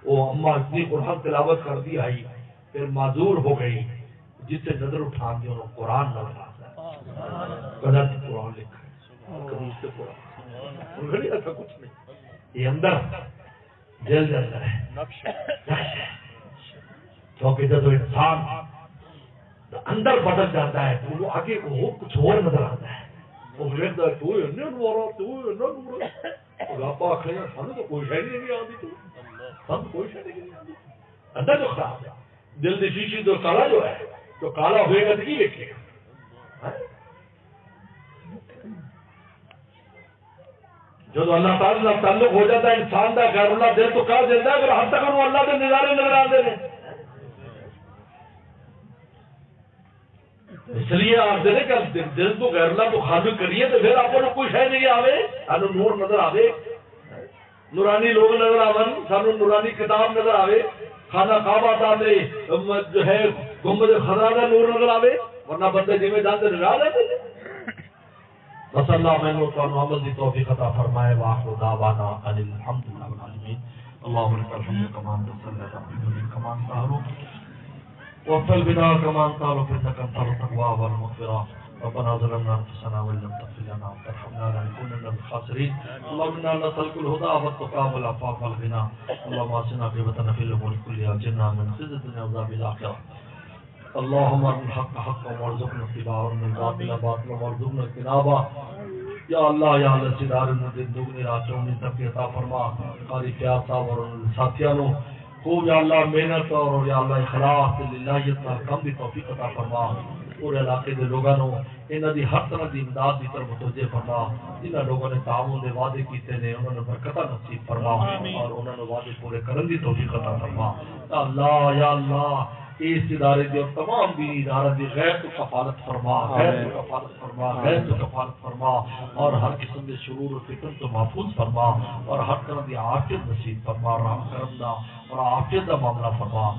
وہ اماں اتنی قرآن تلاوت کر دی آئی پھر معذور ہو گئی، جس سے نظر اٹھا دی انہوں قرآن نظر آتا ہے، قدر سے قرآن لکھا ہے، قدر سے قرآن انہوں نے ایسا کچھ نہیں، یہ اندر دل کے اندر ہے نقش ہے، کیونکہ جب انسان اندر بدل جاتا ہے تو وہ آگے وہ کچھ اور نظر آتا ہے، وہ ملتا ہے تو انہیں نورا تو انہیں نورا، اور آپ آخر ہیں سانو تو کوئی شاید نہیں آتی، تو سانو کوئی شاید نہیں آتی، اندر جو خراب ہے دل دی شیشی تو کالا جو ہے تو کالا ہوئے گا تو کی دیکھے گا، جو اللہ تعالیٰ تعلق ہو جاتا ہے انسان دا غیر اللہ دل تو کر دیتا ہے، اگر ہم تک انہوں اللہ دے نظارے نظر آتے ہیں، اس لیے آپ دے کہ دل تو غیر اللہ تو خالق کریے تو پھر آپ کو کوئی شے نہیں آوے، سانو نور نظر آوے، نورانی لوگ نظر آون، سانو نورانی کتاب نظر آوے، خانہ کعبہ دا تے جو ہے گنبد خضرا دا نور نظر آوے، ورنہ بندے جویں جاندے نظر آ جاندے نے۔ بس اللہ میں نے تو عمل دی توفیق عطا فرمائے، واخر دعوانا ان الحمد للہ رب العالمین، اللهم لك الحمد كما انت صليت كما انت وفل بنا كما قالوا انك انت التواب والمغفرة، ربنا ظلمنا انفسنا وان لم تغفر لنا وترحمنا لنكونن من الخاسرين، اللهم انا نسألك الهدى والتقى والعفاف والغنى، اللهم اعصنا عاقبتنا في الامور كلها واجرنا من خزي الدنيا وعذاب الاخرة، اللهم ارنا الحق حقا وارزقنا اتباعه وارنا الباطل باطلا وارزقنا اجتنابه، یا اللہ یا اللہ سدار دن دگنی رات چوگنی تک عطا فرما، قاری پیار صاحب اور ساتھیانوں خوب یا اللہ محنت اور یا اللہ اخلاص للہیت نال کم دی توفیق عطا فرما پورے علاقے دے لوگاں نو انہاں دی ہر طرح دی امداد دی طرف متوجہ فرما جنہاں لوگوں نے تعاون دے وعدے کیتے نے انہاں نوں برکتاں نصیب فرما اور انہاں نوں وعدے پورے کرن دی توفیق عطا فرما یا اللہ اس ادارے دی اور تمام دینی ادارہ دی غیر تو کفالت فرما غیر تو کفالت فرما غیر تو کفالت فرما اور ہر قسم دے شرور و فتن تو محفوظ فرما اور ہر طرح دی عافیت نصیب فرما رحم کرم دا اور عافیت دا معاملہ فرما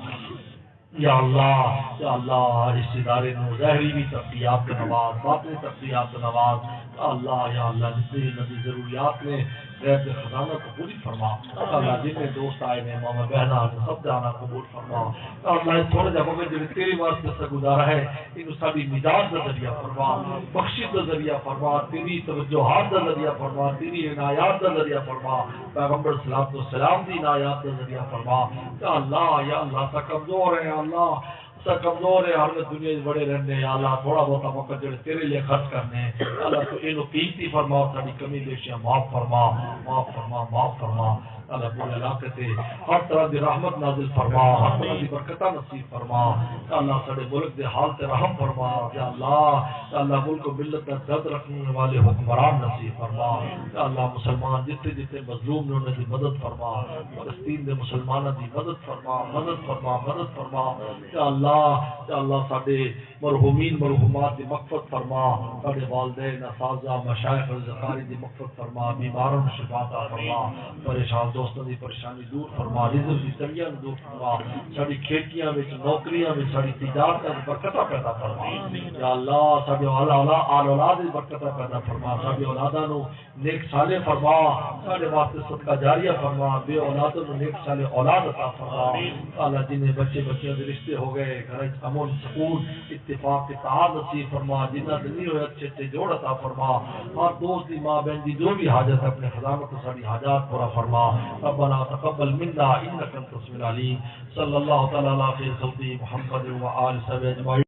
یا اللہ اس ادارے نو ظاہری بھی ترقیات کا نواز باطنی ترقیات کا نواز یا اللہ جتنی نبی ضروریات نے غیر کے خزانہ کو پوری فرما اللہ جتنے دوست آئے نے ماما بہنا سب جانا قبول فرما اللہ تھوڑے جب ہمیں جو تیری واسطے سے گزارا ہے ان ساری مزاج کا ذریعہ فرما بخشش کا ذریعہ فرما تیری توجہات کا ذریعہ فرما تیری عنایات کا ذریعہ فرما پیغمبر صلی اللہ دی عنایات کا ذریعہ فرما یا اللہ سا کمزور ہے اللہ سا کمزور ہے ہر دنیا بڑے رہنے اللہ تھوڑا بہت وقت جڑے تیرے لیے خرچ کرنے اللہ تو انہوں قیمتی فرما اور ساری کمی بیشیاں معاف فرما معاف فرما معاف فرما اللہ پورے علاقے سے ہر طرح دی رحمت نازل فرما ہر طرح دی برکتہ نصیب فرما اللہ سارے ملک دے حال تے رحم فرما یا اللہ ملک و ملت کا درد رکھنے والے حکمران نصیب فرما یا اللہ مسلمان جتنے جتنے مظلوم نے انہیں دی مدد فرما فلسطین دے مسلمانوں دی مدد فرما مدد فرما مدد فرما یا اللہ سارے مرحومین مرحومات دی مغفرت فرما سارے والدین اساتذہ مشائخ الزکاری دی مغفرت فرما بیماروں کو شفا عطا فرما پریشان دوستوں دی پریشانی دور فرما رزق دی تنگیاں دور فرما ساری کھیتیاں وچ نوکریاں وچ ساری تجارت وچ برکتاں پیدا فرما یا اللہ سارے اولاد دی برکتاں پیدا فرما سارے اولاداں نو نیک صالح فرما سارے واسطے صدقہ جاریہ فرما بے اولادوں نو نیک صالح اولاد عطا فرما اللہ جنہیں بچوں دے رشتے ہو گئے گھر وچ امن سکون اتفاق اتحاد نصیب فرما جنہاں دے نہیں ہوئے اچھے اچھے جوڑ عطا فرما ہر دوست دی ماں بہن دی جو بھی حاجت ہے اپنے خزانوں کو ساری حاجات پورا فرما ربنا تقبل منا انك انت السميع العليم صلى الله تعالى على خير خلقه محمد وآل صحبه اجمعين